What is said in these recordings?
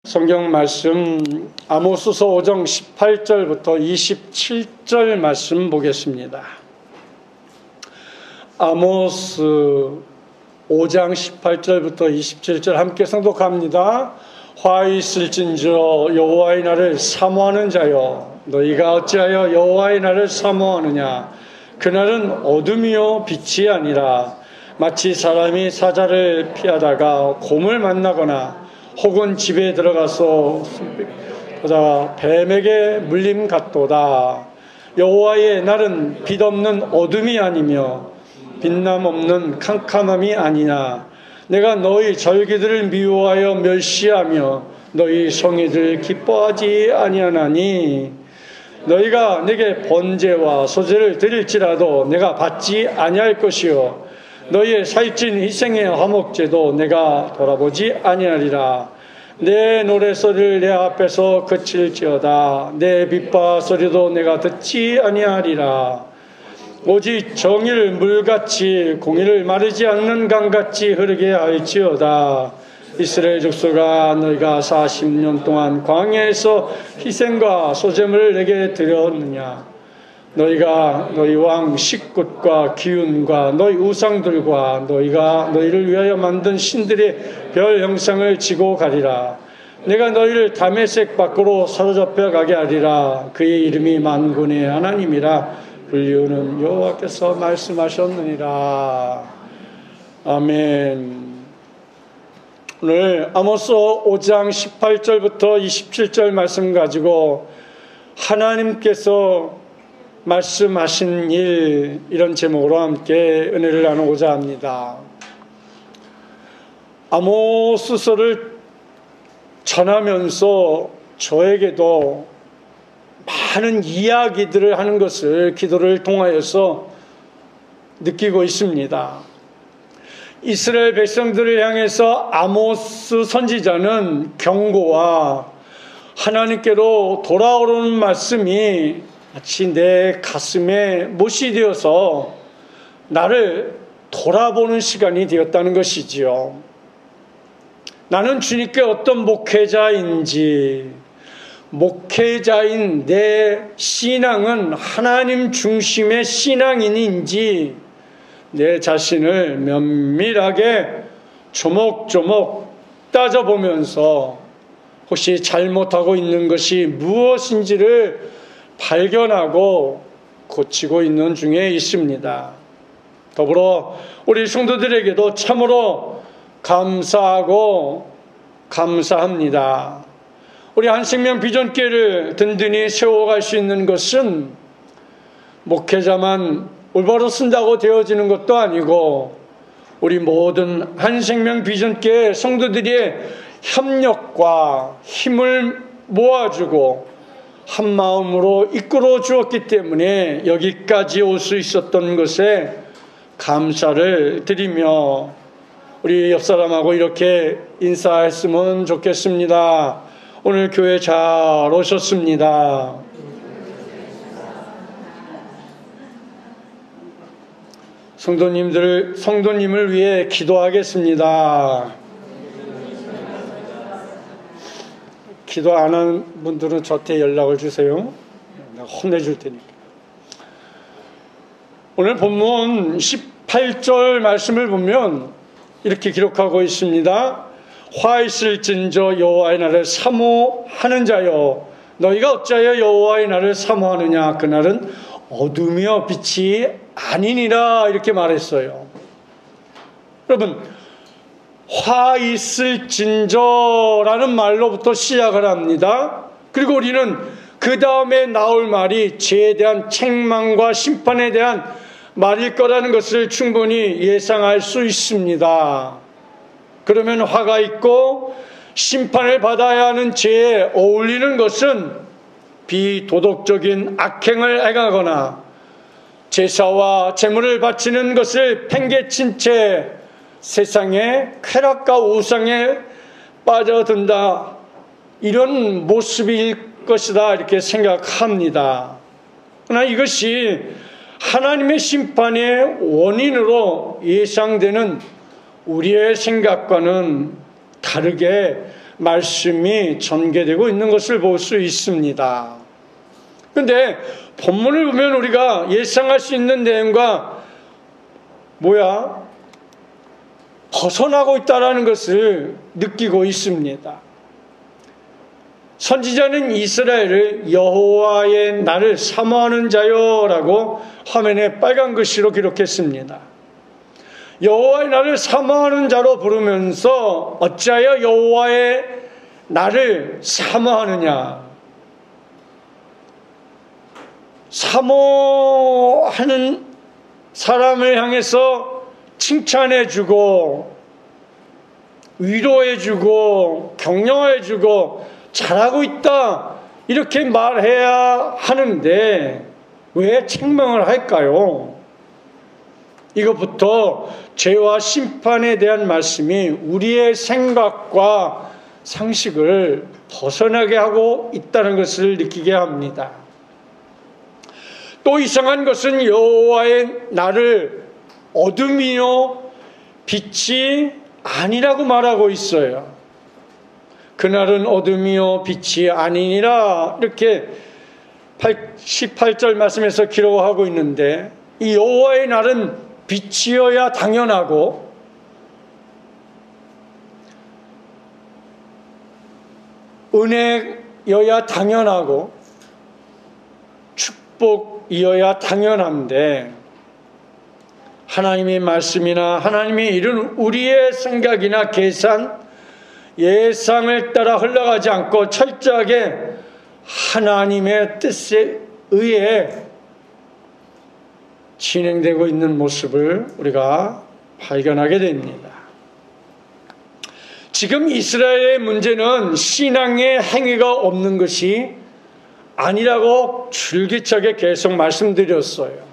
성경 말씀 아모스서 5장 18절부터 27절 말씀 보겠습니다. 아모스 5장 18절부터 27절 함께 성독합니다. 화 있을진저 여호와의 날을 사모하는 자여, 너희가 어찌하여 여호와의 날을 사모하느냐? 그날은 어둠이요 빛이 아니라 마치 사람이 사자를 피하다가 곰을 만나거나 혹은 집에 들어가서 뱀에게 물림 같도다. 여호와의 날은 빛없는 어둠이 아니며 빛남 없는 캄캄함이 아니냐. 내가 너희 절기들을 미워하여 멸시하며 너희 성의들 기뻐하지 아니하나니 너희가 내게 번제와 소제를 드릴지라도 내가 받지 아니할 것이요 너희의 살찐 희생의 화목제도 내가 돌아보지 아니하리라. 내 노래소리를 내 앞에서 그칠지어다. 내 빛바 소리도 내가 듣지 아니하리라. 오직 정의를 물같이 공의를 마르지 않는 강같이 흐르게 할지어다. 이스라엘 족속아, 너희가 40년 동안 광야에서 희생과 소제물을 내게 드렸느냐? 너희가 너희 왕 식굿과 기운과 너희 우상들과 너희가 너희를 위하여 만든 신들의 별 형상을 지고 가리라. 내가 너희를 다메섹 밖으로 사로잡혀 가게 하리라. 그의 이름이 만군의 하나님이라 불리우는 여호와께서 말씀하셨느니라. 아멘. 오늘 아모스 5장 18절부터 27절 말씀 가지고 하나님께서 말씀하신 일, 이런 제목으로 함께 은혜를 나누고자 합니다. 아모스서를 전하면서 저에게도 많은 이야기들을 하는 것을 기도를 통하여서 느끼고 있습니다. 이스라엘 백성들을 향해서 아모스 선지자는 경고와 하나님께로 돌아오는 말씀이 마치 내 가슴에 못이 되어서 나를 돌아보는 시간이 되었다는 것이지요. 나는 주님께 어떤 목회자인지, 목회자인 내 신앙은 하나님 중심의 신앙인인지 내 자신을 면밀하게 조목조목 따져보면서 혹시 잘못하고 있는 것이 무엇인지를 발견하고 고치고 있는 중에 있습니다. 더불어 우리 성도들에게도 참으로 감사하고 감사합니다. 우리 한생명 비전교회를 든든히 세워갈 수 있는 것은 목회자만 올바로 쓴다고 되어지는 것도 아니고 우리 모든 한생명 비전교회 성도들의 협력과 힘을 모아주고 한 마음으로 이끌어 주었기 때문에 여기까지 올 수 있었던 것에 감사를 드리며 우리 옆사람하고 이렇게 인사했으면 좋겠습니다. 오늘 교회 잘 오셨습니다. 성도님을 위해 기도하겠습니다. 기도 안 하는 분들은 저한테 연락을 주세요. 내가 혼내줄 테니까. 오늘 본문 18절 말씀을 보면 이렇게 기록하고 있습니다. 화 있을진저 여호와의 날을 사모하는 자여, 너희가 어찌하여 여호와의 날을 사모하느냐? 그날은 어둠이여 빛이 아니니라. 이렇게 말했어요. 여러분, 화 있을진저라는 말로부터 시작을 합니다. 그리고 우리는 그 다음에 나올 말이 죄에 대한 책망과 심판에 대한 말일 거라는 것을 충분히 예상할 수 있습니다. 그러면 화가 있고 심판을 받아야 하는 죄에 어울리는 것은 비도덕적인 악행을 행하거나 제사와 제물을 바치는 것을 팽개친 채 세상의 쾌락과 우상에 빠져든다, 이런 모습일 것이다, 이렇게 생각합니다. 그러나 이것이 하나님의 심판의 원인으로 예상되는 우리의 생각과는 다르게 말씀이 전개되고 있는 것을 볼 수 있습니다. 그런데 본문을 보면 우리가 예상할 수 있는 내용과 벗어나고 있다는 것을 느끼고 있습니다. 선지자는 이스라엘을 여호와의 날을 사모하는 자요라고 화면에 빨간 글씨로 기록했습니다. 여호와의 날을 사모하는 자로 부르면서 어찌하여 여호와의 날을 사모하느냐? 사모하는 사람을 향해서 칭찬해주고 위로해주고 격려해주고 잘하고 있다 이렇게 말해야 하는데 왜 책망을 할까요? 이것부터 죄와 심판에 대한 말씀이 우리의 생각과 상식을 벗어나게 하고 있다는 것을 느끼게 합니다. 또 이상한 것은 여호와의 날을 어둠이요 빛이 아니라고 말하고 있어요. 그날은 어둠이요 빛이 아니니라 이렇게 18절 말씀에서 기록하고 있는데 이 여호와의 날은 빛이어야 당연하고 은혜여야 당연하고 축복이어야 당연한데 하나님의 말씀이나 하나님의 일은 우리의 생각이나 계산, 예상을 따라 흘러가지 않고 철저하게 하나님의 뜻에 의해 진행되고 있는 모습을 우리가 발견하게 됩니다. 지금 이스라엘의 문제는 신앙의 행위가 없는 것이 아니라고 줄기차게 계속 말씀드렸어요.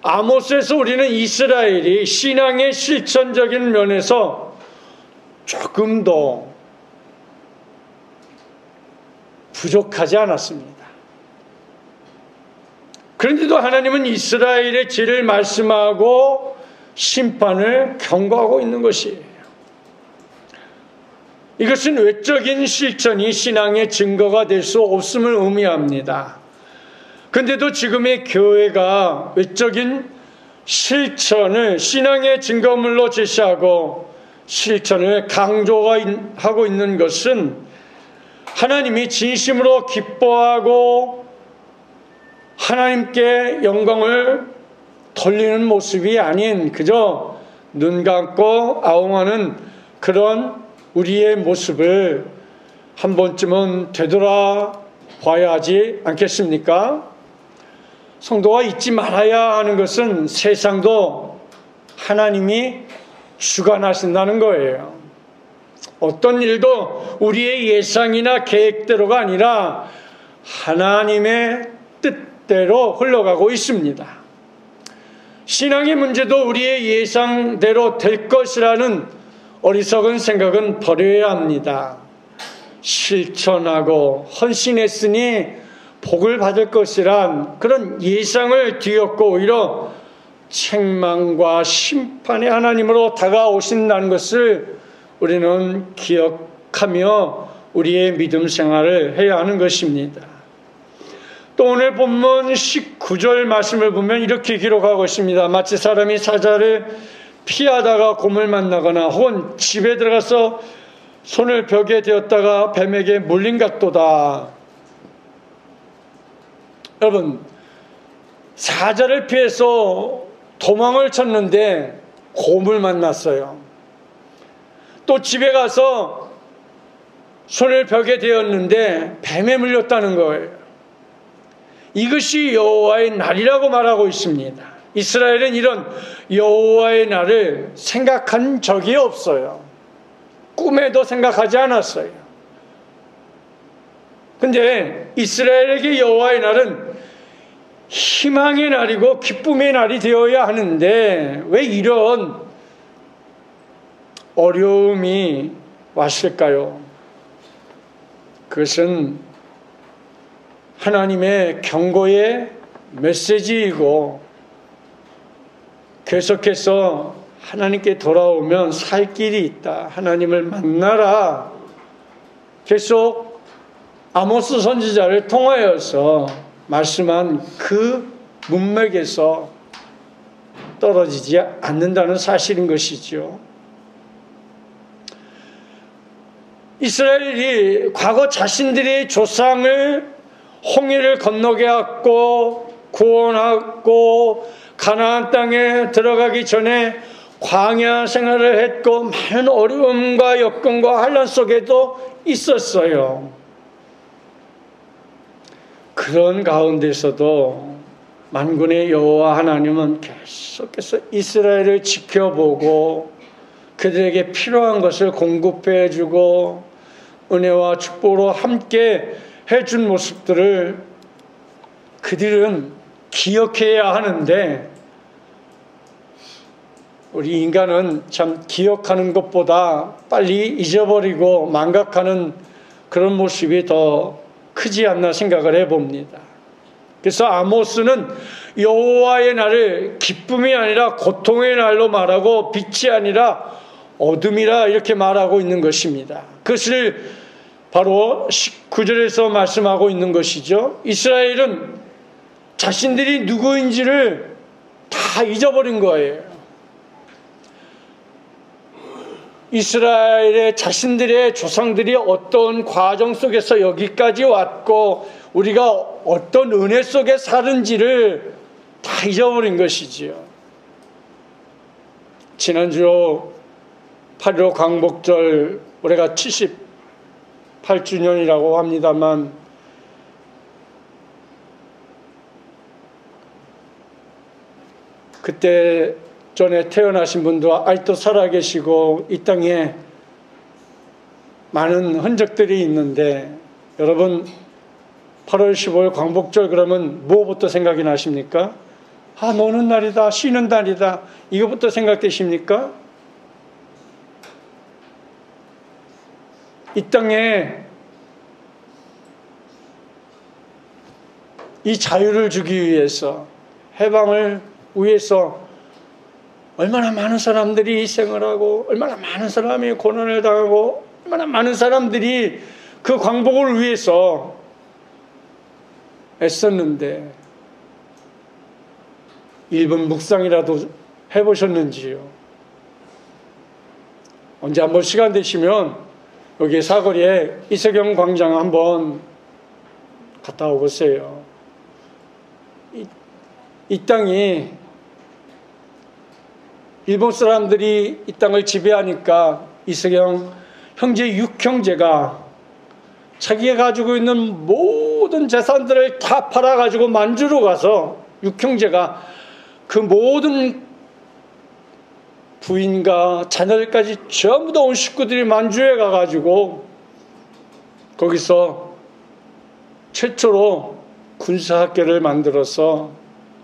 아모스에서 우리는 이스라엘이 신앙의 실천적인 면에서 조금 더 부족하지 않았습니다. 그런데도 하나님은 이스라엘의 죄를 말씀하고 심판을 경고하고 있는 것이에요. 이것은 외적인 실천이 신앙의 증거가 될 수 없음을 의미합니다. 그런데도 지금의 교회가 외적인 실천을 신앙의 증거물로 제시하고 실천을 강조하고 있는 것은 하나님이 진심으로 기뻐하고 하나님께 영광을 돌리는 모습이 아닌 그저 눈 감고 아웅하는 그런 우리의 모습을 한 번쯤은 되돌아봐야 하지 않겠습니까? 성도가 잊지 말아야 하는 것은 세상도 하나님이 주관하신다는 거예요. 어떤 일도 우리의 예상이나 계획대로가 아니라 하나님의 뜻대로 흘러가고 있습니다. 신앙의 문제도 우리의 예상대로 될 것이라는 어리석은 생각은 버려야 합니다. 실천하고 헌신했으니 복을 받을 것이란 그런 예상을 뒤엎고 오히려 책망과 심판의 하나님으로 다가오신다는 것을 우리는 기억하며 우리의 믿음 생활을 해야 하는 것입니다. 또 오늘 본문 19절 말씀을 보면 이렇게 기록하고 있습니다. 마치 사람이 사자를 피하다가 곰을 만나거나 혹은 집에 들어가서 손을 벽에 대었다가 뱀에게 물린 같도다. 여러분, 사자를 피해서 도망을 쳤는데 곰을 만났어요. 또 집에 가서 손을 벽에 대었는데 뱀에 물렸다는 거예요. 이것이 여호와의 날이라고 말하고 있습니다. 이스라엘은 이런 여호와의 날을 생각한 적이 없어요. 꿈에도 생각하지 않았어요. 근데 이스라엘에게 여호와의 날은 희망의 날이고 기쁨의 날이 되어야 하는데 왜 이런 어려움이 왔을까요? 그것은 하나님의 경고의 메시지이고 계속해서 하나님께 돌아오면 살 길이 있다. 하나님을 만나라. 계속 아모스 선지자를 통하여서 말씀한 그 문맥에서 떨어지지 않는다는 사실인 것이죠. 이스라엘이 과거 자신들의 조상을 홍해를 건너게 하고 구원하고 가나안 땅에 들어가기 전에 광야 생활을 했고 많은 어려움과 역경과 환난 속에도 있었어요. 그런 가운데서도 만군의 여호와 하나님은 계속해서 이스라엘을 지켜보고 그들에게 필요한 것을 공급해 주고 은혜와 축복으로 함께 해준 모습들을 그들은 기억해야 하는데, 우리 인간은 참 기억하는 것보다 빨리 잊어버리고 망각하는 그런 모습이 더 크지 않나 생각을 해봅니다. 그래서 아모스는 여호와의 날을 기쁨이 아니라 고통의 날로 말하고 빛이 아니라 어둠이라 이렇게 말하고 있는 것입니다. 그것을 바로 19절에서 말씀하고 있는 것이죠. 이스라엘은 자신들이 누구인지를 다 잊어버린 거예요. 이스라엘의 자신들의 조상들이 어떤 과정 속에서 여기까지 왔고 우리가 어떤 은혜 속에 사는지를 다 잊어버린 것이지요. 지난주 8.15 광복절 올해가 78주년이라고 합니다만 그때 전에 태어나신 분도 아직도 살아계시고 이 땅에 많은 흔적들이 있는데, 여러분 8월 15일 광복절 그러면 뭐부터 생각이 나십니까? 아, 노는 날이다, 쉬는 날이다, 이거부터 생각되십니까? 이 땅에 이 자유를 주기 위해서, 해방을 위해서 얼마나 많은 사람들이 희생을 하고 얼마나 많은 사람이 고난을 당하고 얼마나 많은 사람들이 그 광복을 위해서 애썼는데 1분 묵상이라도 해보셨는지요? 언제 한번 시간 되시면 여기 사거리에 이세경 광장 한번 갔다 오보세요. 이 땅이 일본 사람들이 이 땅을 지배하니까 이세경 형제 6형제가 자기가 가지고 있는 모든 재산들을 다 팔아가지고 만주로 가서 6형제가 그 모든 부인과 자녀들까지 전부 다 온 식구들이 만주에 가가지고 거기서 최초로 군사학교를 만들어서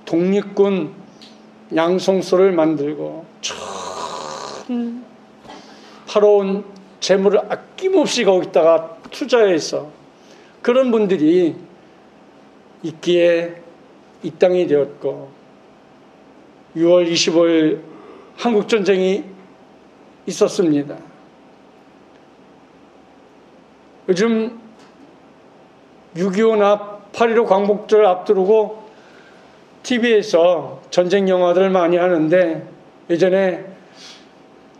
독립군 양성소를 만들고 참 팔아온 재물을 아낌없이 거기다가 투자해서 그런 분들이 있기에 이 땅이 되었고, 6월 25일 한국전쟁이 있었습니다. 요즘 6.25나 8.15 광복절 앞두고 TV에서 전쟁 영화들을 많이 하는데, 예전에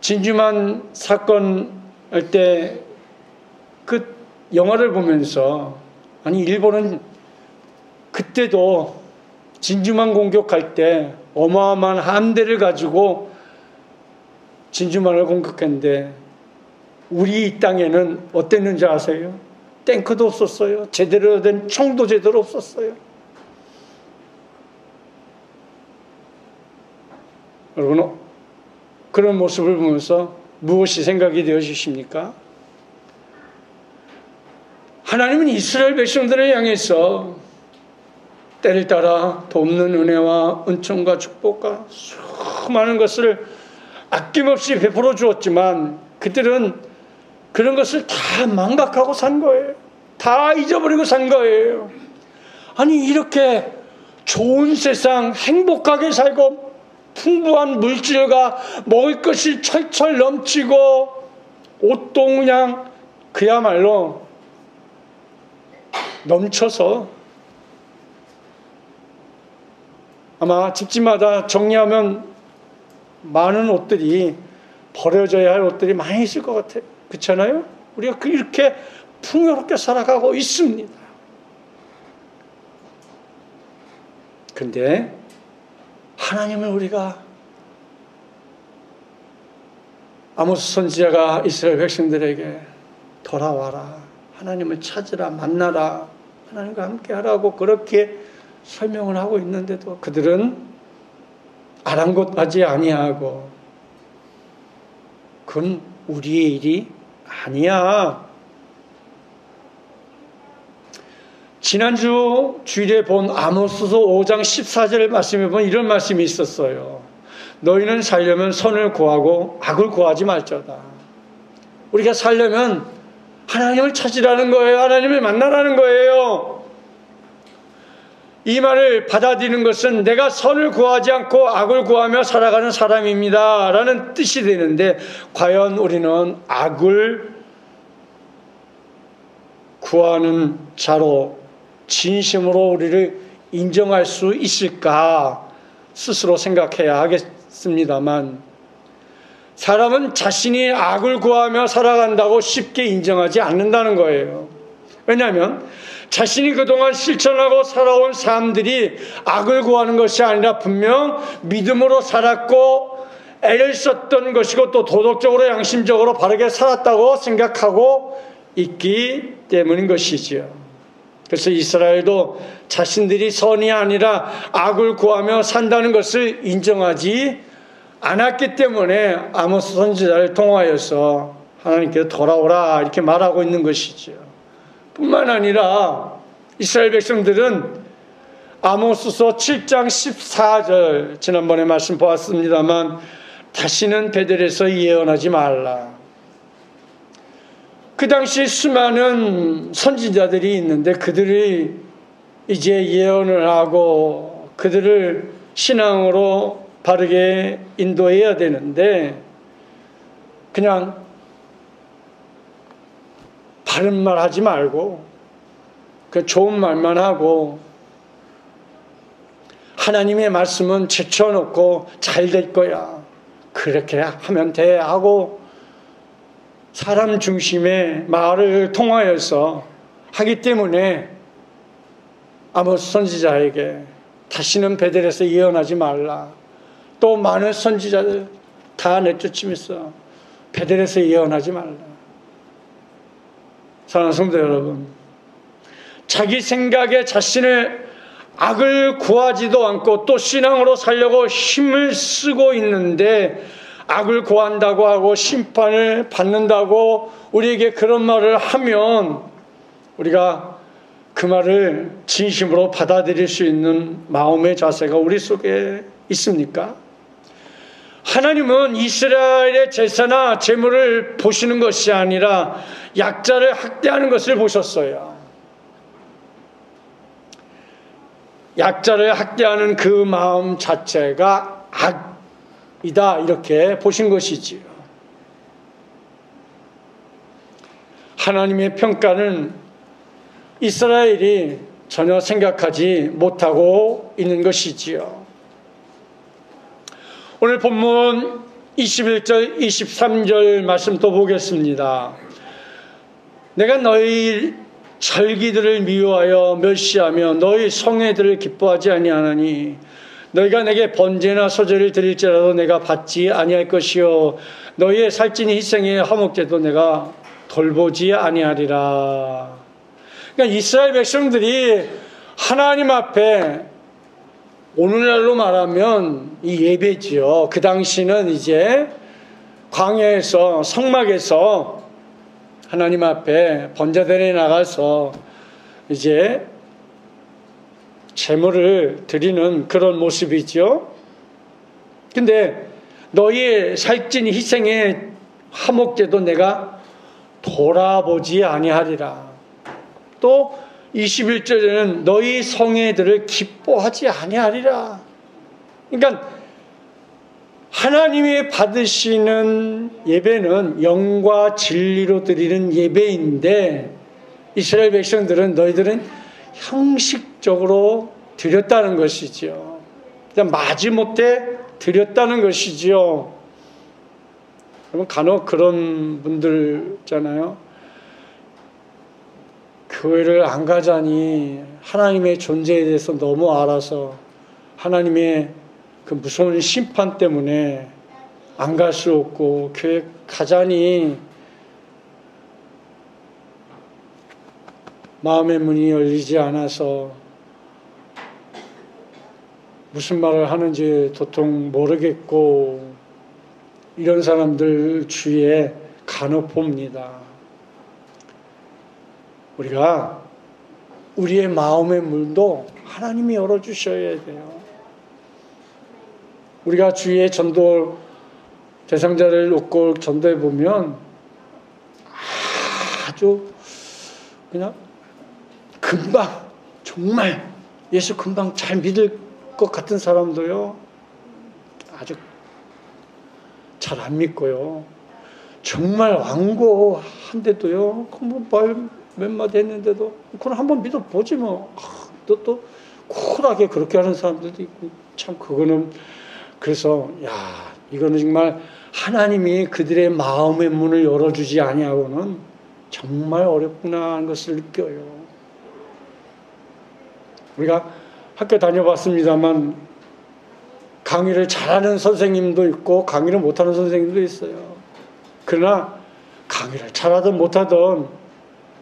진주만 사건 할 때 그 영화를 보면서, 아니 일본은 그때도 진주만 공격할 때 어마어마한 함대를 가지고 진주만을 공격했는데 우리 이 땅에는 어땠는지 아세요? 탱크도 없었어요. 제대로 된 총도 제대로 없었어요. 여러분, 그런 모습을 보면서 무엇이 생각이 되어지십니까? 하나님은 이스라엘 백성들을 향해서 때를 따라 돕는 은혜와 은총과 축복과 수많은 것을 아낌없이 베풀어 주었지만 그들은 그런 것을 다 망각하고 산 거예요. 다 잊어버리고 산 거예요. 아니 이렇게 좋은 세상, 행복하게 살고 풍부한 물질과 먹을 것이 철철 넘치고 옷도 그냥 그야말로 넘쳐서 아마 집집마다 정리하면 많은 옷들이, 버려져야 할 옷들이 많이 있을 것 같아요. 그렇잖아요? 우리가 이렇게 풍요롭게 살아가고 있습니다. 근데 하나님은 우리가, 아모스 선지자가 이스라엘 백성들에게 돌아와라, 하나님을 찾으라, 만나라, 하나님과 함께 하라고 그렇게 설명을 하고 있는데도 그들은 아랑곳하지 아니하고, 그건 우리의 일이 아니야. 지난주 주일에 본 아모스서 5장 14절 말씀에 보면 이런 말씀이 있었어요. 너희는 살려면 선을 구하고 악을 구하지 말자다. 우리가 살려면 하나님을 찾으라는 거예요. 하나님을 만나라는 거예요. 이 말을 받아들이는 것은 내가 선을 구하지 않고 악을 구하며 살아가는 사람입니다 라는 뜻이 되는데, 과연 우리는 악을 구하는 자로 진심으로 우리를 인정할 수 있을까 스스로 생각해야 하겠습니다만, 사람은 자신이 악을 구하며 살아간다고 쉽게 인정하지 않는다는 거예요. 왜냐하면 자신이 그동안 실천하고 살아온 삶들이 악을 구하는 것이 아니라 분명 믿음으로 살았고 애를 썼던 것이고 또 도덕적으로 양심적으로 바르게 살았다고 생각하고 있기 때문인 것이지요. 그래서 이스라엘도 자신들이 선이 아니라 악을 구하며 산다는 것을 인정하지 않았기 때문에 아모스 선지자를 통하여서 하나님께서 돌아오라 이렇게 말하고 있는 것이죠. 뿐만 아니라 이스라엘 백성들은 아모스서 7장 14절, 지난번에 말씀 보았습니다만, 다시는 베델에서 예언하지 말라. 그 당시 수많은 선지자들이 있는데 그들이 이제 예언을 하고 그들을 신앙으로 바르게 인도해야 되는데, 그냥 바른 말 하지 말고 그 좋은 말만 하고, 하나님의 말씀은 제쳐놓고 잘 될 거야, 그렇게 하면 돼 하고 사람 중심의 말을 통하여서 하기 때문에 아모스 선지자에게 다시는 베델에서 예언하지 말라. 또 많은 선지자들 다 내쫓으면서 베델에서 예언하지 말라. 사랑하는 성도 여러분, 자기 생각에 자신을 악을 구하지도 않고 또 신앙으로 살려고 힘을 쓰고 있는데, 악을 구한다고 하고 심판을 받는다고 우리에게 그런 말을 하면 우리가 그 말을 진심으로 받아들일 수 있는 마음의 자세가 우리 속에 있습니까? 하나님은 이스라엘의 제사나 제물을 보시는 것이 아니라 약자를 학대하는 것을 보셨어요. 약자를 학대하는 그 마음 자체가 악이다 이렇게 보신 것이지요. 하나님의 평가는 이스라엘이 전혀 생각하지 못하고 있는 것이지요. 오늘 본문 21절 23절 말씀 또 보겠습니다. 내가 너희 절기들을 미워하여 멸시하며 너희 성회들을 기뻐하지 아니하나니 너희가 내게 번제나 소제를 드릴지라도 내가 받지 아니할 것이요 너희의 살찐 희생의 화목제도 내가 돌보지 아니하리라. 그러니까 이스라엘 백성들이 하나님 앞에, 오늘날로 말하면 이 예배지요. 그 당시는 이제 광야에서, 성막에서 하나님 앞에 번제단에 나가서 이제 제물을 드리는 그런 모습이죠. 근데 너희의 살찐 희생의 화목제도 내가 돌아보지 아니하리라. 또 21절에는 너희 성회들을 기뻐하지 아니하리라. 그러니까 하나님이 받으시는 예배는 영과 진리로 드리는 예배인데, 이스라엘 백성들은 너희들은 형식적으로 드렸다는 것이지요. 그냥 마지못해 드렸다는 것이지요. 여러분 간혹 그런 분들 있잖아요. 교회를 안 가자니 하나님의 존재에 대해서 너무 알아서 하나님의 그 무서운 심판 때문에 안 갈 수 없고 교회 가자니 마음의 문이 열리지 않아서 무슨 말을 하는지 도통 모르겠고 이런 사람들 주위에 간혹 봅니다. 우리가 우리의 마음의 문도 하나님이 열어주셔야 돼요. 우리가 주위에 전도 대상자를 놓고 전도해 보면 아주 그냥 금방 정말 예수 금방 잘 믿을 것 같은 사람도요 아주 잘 안 믿고요. 정말 완고한데도요 말 몇 마디 했는데도 그건 한번 믿어보지 뭐. 또 쿨하게 그렇게 하는 사람들도 있고 참 그거는 그래서 야 이거는 정말 하나님이 그들의 마음의 문을 열어주지 아니하고는 정말 어렵구나 하는 것을 느껴요. 우리가 학교 다녀봤습니다만 강의를 잘하는 선생님도 있고 강의를 못하는 선생님도 있어요. 그러나 강의를 잘하든 못하든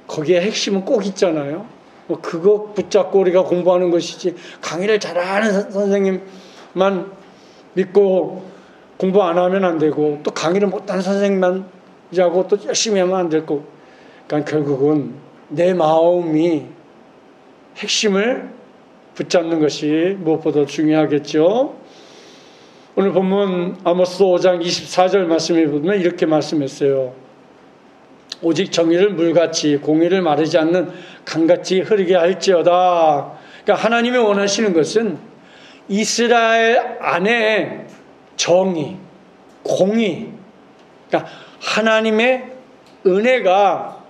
거기에 핵심은 꼭 있잖아요. 뭐 그거 붙잡고 우리가 공부하는 것이지 강의를 잘하는 선생님만 믿고 공부 안 하면 안 되고 또 강의를 못하는 선생님만 하고 또 열심히 하면 안 되고 그러니까 결국은 내 마음이 핵심을 붙잡는 것이 무엇보다 중요하겠죠. 오늘 본문 아모스 5장 24절 말씀에 보면 이렇게 말씀했어요. 오직 정의를 물같이 공의를 마르지 않는 강같이 흐르게 할지어다. 그러니까 하나님이 원하시는 것은 이스라엘 안에 정의, 공의, 그러니까 하나님의 은혜가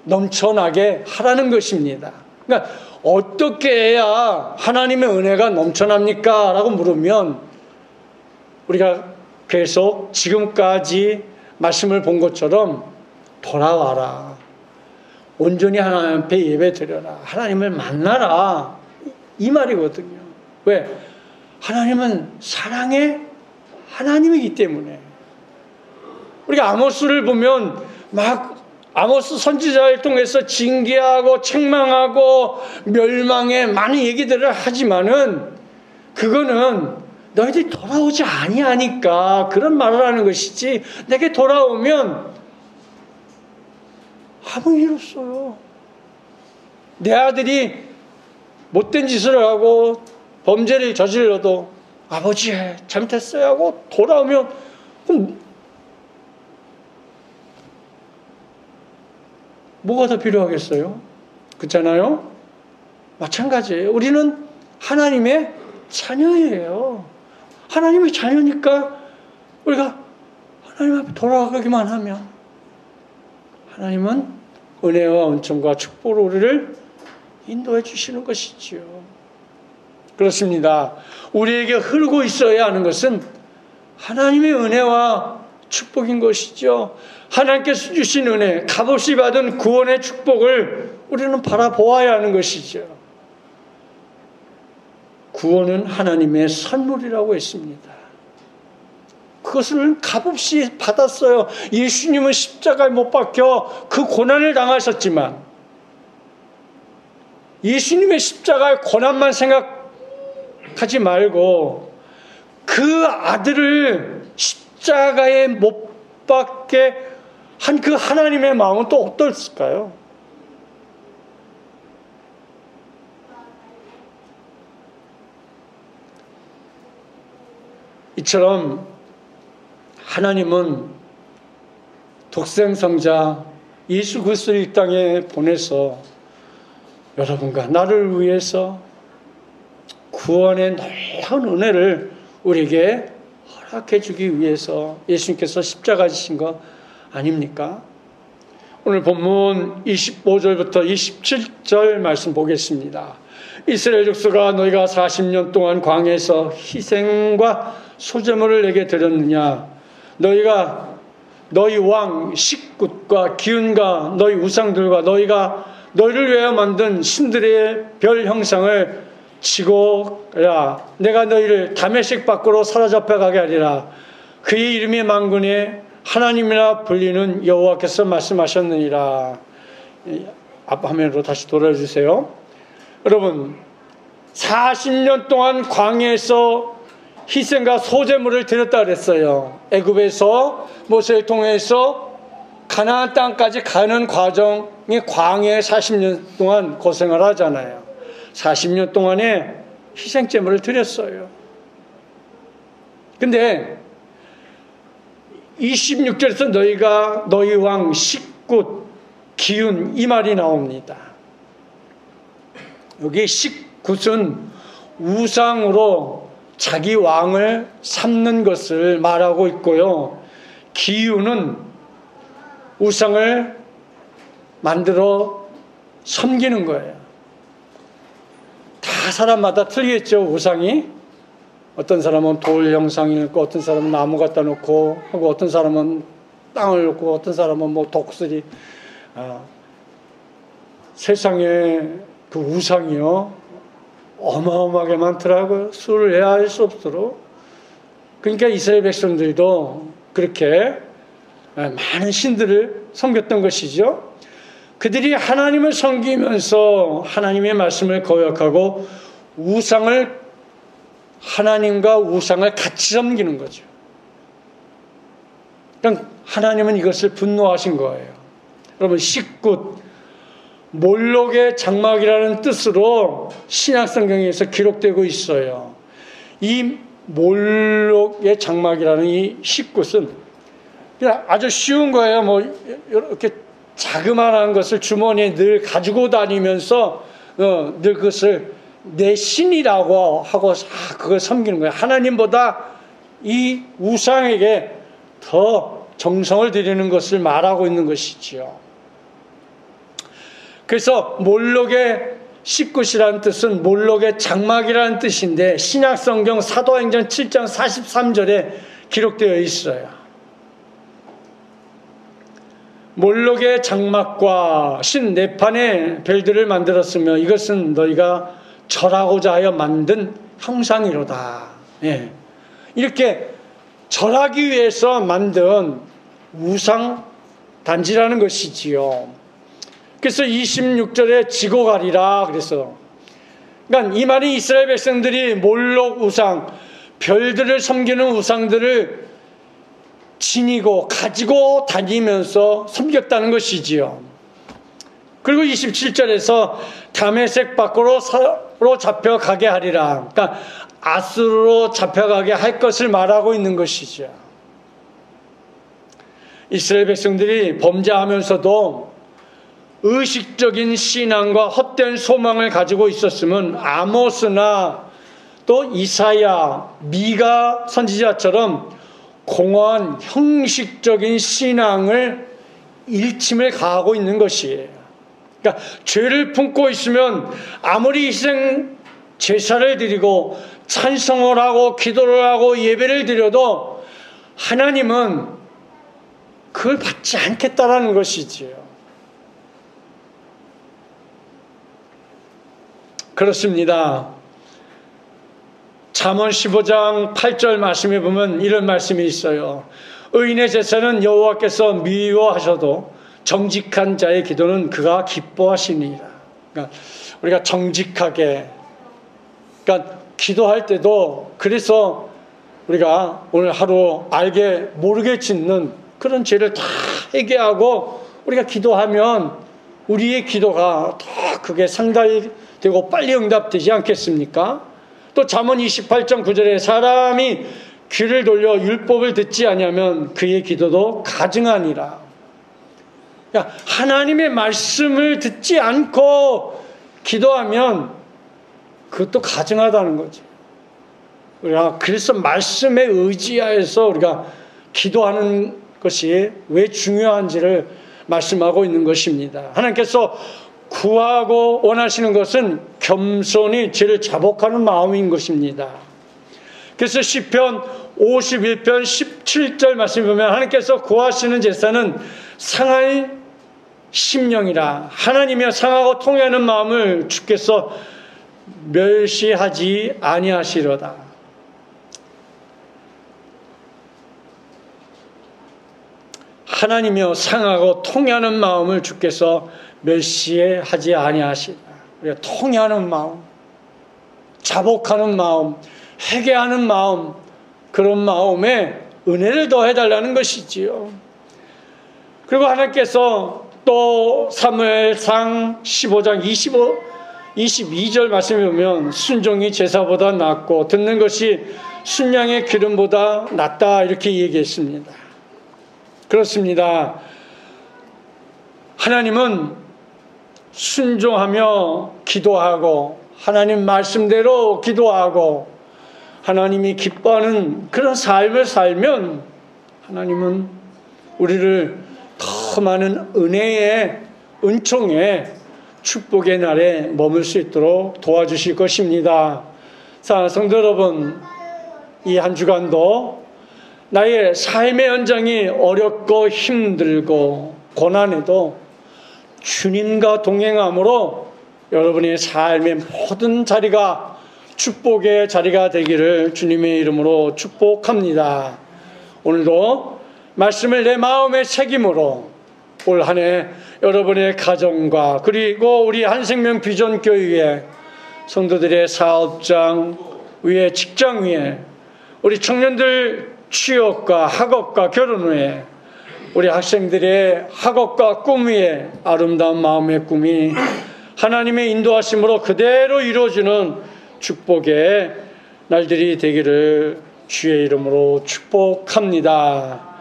넘쳐나게 하라는 것입니다. 그러니까 어떻게 해야 하나님의 은혜가 넘쳐납니까? 라고 물으면 우리가 계속 지금까지 말씀을 본 것처럼 돌아와라. 온전히 하나님 앞에 예배 드려라. 하나님을 만나라. 이 말이거든요. 왜? 하나님은 사랑의 하나님이기 때문에. 우리가 아모스를 보면 막 아모스 선지자를 통해서 징계하고 책망하고 멸망의 많은 얘기들을 하지만은 그거는 너희들이 돌아오지 아니하니까 그런 말을 하는 것이지 내게 돌아오면 아무 일 없어요. 내 아들이 못된 짓을 하고 범죄를 저질러도 아버지 잘못했어요 하고 돌아오면 그럼 뭐가 더 필요하겠어요? 그렇잖아요? 마찬가지예요. 우리는 하나님의 자녀예요. 하나님의 자녀니까 우리가 하나님 앞에 돌아가기만 하면 하나님은 은혜와 은총과 축복으로 우리를 인도해 주시는 것이지요. 그렇습니다. 우리에게 흐르고 있어야 하는 것은 하나님의 은혜와 축복인 것이죠. 하나님께서 주신 은혜, 값없이 받은 구원의 축복을 우리는 바라보아야 하는 것이죠. 구원은 하나님의 선물이라고 했습니다. 그것을 값없이 받았어요. 예수님은 십자가에 못 박혀 그 고난을 당하셨지만 예수님의 십자가의 고난만 생각하지 말고 그 아들을 십자가에 못 박게 한 그 하나님의 마음은 또 어떨까요? 이처럼 하나님은 독생성자 예수 그리스도를 이 땅에 보내서 여러분과 나를 위해서 구원의 놀라운 은혜를 우리에게 허락해 주기 위해서 예수님께서 십자가 지신 거 아닙니까? 오늘 본문 25절부터 27절 말씀 보겠습니다. 이스라엘 족속아, 너희가 40년 동안 광야에서 희생과 소제물을 내게 드렸느냐? 너희가 너희 왕 식굿과 기운과 너희 우상들과 너희가 너희를 위하여 만든 신들의 별 형상을 치고야 내가 너희를 다메섹 밖으로 사로잡혀 가게 하리라. 그의 이름이 만군의 하나님이라 불리는 여호와께서 말씀하셨느니라. 앞 화면으로 다시 돌아주세요. 여러분, 40년 동안 광야에서 희생과 소제물을 드렸다 그랬어요. 애굽에서 모세를 통해서 가나안 땅까지 가는 과정이 광야에 40년 동안 고생을 하잖아요. 40년 동안에 희생제물을 드렸어요. 근데 26절에서 너희가 너희 왕 식굿 기운 이 말이 나옵니다. 여기 식굿은 우상으로 자기 왕을 삼는 것을 말하고 있고요. 기운은 우상을 만들어 섬기는 거예요. 다 사람마다 틀리겠죠, 우상이. 어떤 사람은 돌 형상이 있고, 어떤 사람은 나무 갖다 놓고, 하고 어떤 사람은 땅을 놓고, 어떤 사람은 뭐 독수리. 세상에 그 우상이요, 어마어마하게 많더라고요. 수를 헤아릴 수 없도록. 그러니까 이스라엘 백성들도 그렇게 많은 신들을 섬겼던 것이죠. 그들이 하나님을 섬기면서 하나님의 말씀을 거역하고 하나님과 우상을 같이 섬기는 거죠. 그러니까 하나님은 이것을 분노하신 거예요. 여러분, 식굿, 몰록의 장막이라는 뜻으로 신약성경에서 기록되고 있어요. 이 몰록의 장막이라는 이 식굿은 그냥 아주 쉬운 거예요. 뭐 이렇게 자그마한 것을 주머니에 늘 가지고 다니면서 늘 그것을 내 신이라고 하고 그걸 섬기는 거예요. 하나님보다 이 우상에게 더 정성을 들이는 것을 말하고 있는 것이지요. 그래서 몰록의 식굿이라는 뜻은 몰록의 장막이라는 뜻인데 신약성경 사도행전 7장 43절에 기록되어 있어요. 몰록의 장막과 신 네판의 별들을 만들었으며 이것은 너희가 절하고자 하여 만든 형상이로다. 예. 이렇게 절하기 위해서 만든 우상 단지라는 것이지요. 그래서 26절에 지고 가리라 그래서, 그러니까 이 말이 이스라엘 백성들이 몰록 우상, 별들을 섬기는 우상들을 지니고 가지고 다니면서 섬겼다는 것이지요. 그리고 27절에서 다메섹 밖으로 잡혀가게 하리라. 그러니까 아수르로 잡혀가게 할 것을 말하고 있는 것이죠. 이스라엘 백성들이 범죄하면서도 의식적인 신앙과 헛된 소망을 가지고 있었으면 아모스나 또 이사야, 미가 선지자처럼 공허한 형식적인 신앙을 일침을 가하고 있는 것이에요. 그러니까 죄를 품고 있으면 아무리 희생 제사를 드리고 찬송을 하고 기도를 하고 예배를 드려도 하나님은 그걸 받지 않겠다라는 것이지요. 그렇습니다. 잠언 15장 8절 말씀에 보면 이런 말씀이 있어요. 의인의 제사는 여호와께서 미워하셔도 정직한 자의 기도는 그가 기뻐하시니라. 그러니까 우리가 정직하게, 그러니까 기도할 때도, 그래서 우리가 오늘 하루 알게 모르게 짓는 그런 죄를 다 회개하고 우리가 기도하면 우리의 기도가 더 크게 상달되고 빨리 응답되지 않겠습니까? 또 잠언 28장 9절에 사람이 귀를 돌려 율법을 듣지 아니하면 그의 기도도 가증하니라. 그러니까 하나님의 말씀을 듣지 않고 기도하면 그것도 가증하다는 거죠. 우리가 그래서 말씀에 의지하여서 우리가 기도하는 것이 왜 중요한지를 말씀하고 있는 것입니다. 하나님께서 구하고 원하시는 것은 겸손히 죄를 자복하는 마음인 것입니다. 그래서 시편 51편 17절 말씀 보면 하나님께서 구하시는 제사는 상할 심령이라 하나님이여 상하고 통회하는 마음을 주께서 멸시하지 아니하시로다. 하나님이여 상하고 통회하는 마음을 주께서 멸시하지 아니하시다. 우리가 통회하는 마음, 자복하는 마음, 회개하는 마음, 그런 마음에 은혜를 더해달라는 것이지요. 그리고 하나님께서 또 사무엘상 15장 22절 말씀에 보면 순종이 제사보다 낫고 듣는 것이 순양의 기름보다 낫다 이렇게 얘기했습니다. 그렇습니다. 하나님은 순종하며 기도하고 하나님 말씀대로 기도하고 하나님이 기뻐하는 그런 삶을 살면 하나님은 우리를 더 많은 은혜의 은총의 축복의 날에 머물 수 있도록 도와주실 것입니다. 자, 성도 여러분, 이 한 주간도 나의 삶의 현장이 어렵고 힘들고 고난에도 주님과 동행함으로 여러분의 삶의 모든 자리가 축복의 자리가 되기를 주님의 이름으로 축복합니다. 오늘도 말씀을 내 마음의 책임으로 올 한 해 여러분의 가정과 그리고 우리 한생명 비전교회 성도들의 사업장 위에 직장 위에 우리 청년들 취업과 학업과 결혼 후에 우리 학생들의 학업과 꿈 위에 아름다운 마음의 꿈이 하나님의 인도하심으로 그대로 이루어지는 축복의 날들이 되기를 주의 이름으로 축복합니다.